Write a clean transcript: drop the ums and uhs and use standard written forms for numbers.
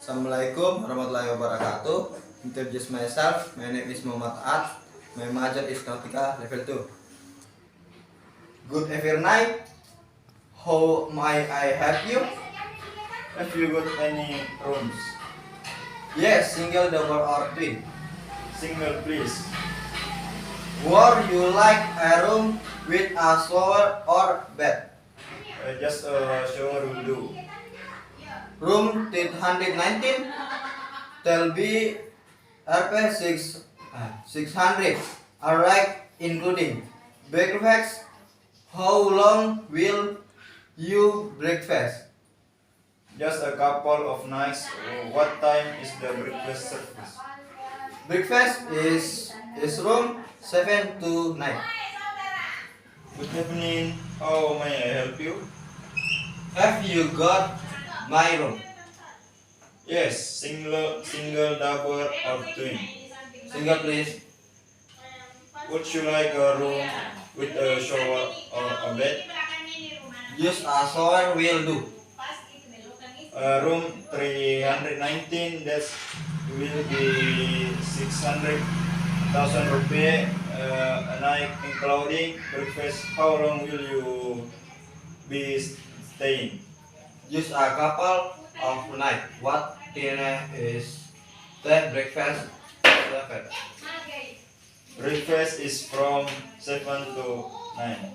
Assalamualaikum warahmatullahi wabarakatuh. Introduce myself. My name is Muhammad At. My major is Nautica level 2. Good evening. How may I help you? Have you got any rooms? Yes, single, double or twin. Single, please. Would you like a room with a shower or bed? Just a shower will do. Room 319. Tell B RP 600. Alright, including breakfast. How long will you breakfast? Just a couple of nights. What time is the breakfast service? Breakfast is room 7 to 9. Good evening. How may I help you? Have you got my room? Yes, single, double, or twin. Single, please. Would you like a room with a shower or a bed? Use a shower will do. Room 319. That will be 600,000 rupiah a night, including breakfast. How long will you be staying? Use a couple of night. What dinner is the breakfast? 7. Breakfast is from 7 to 9.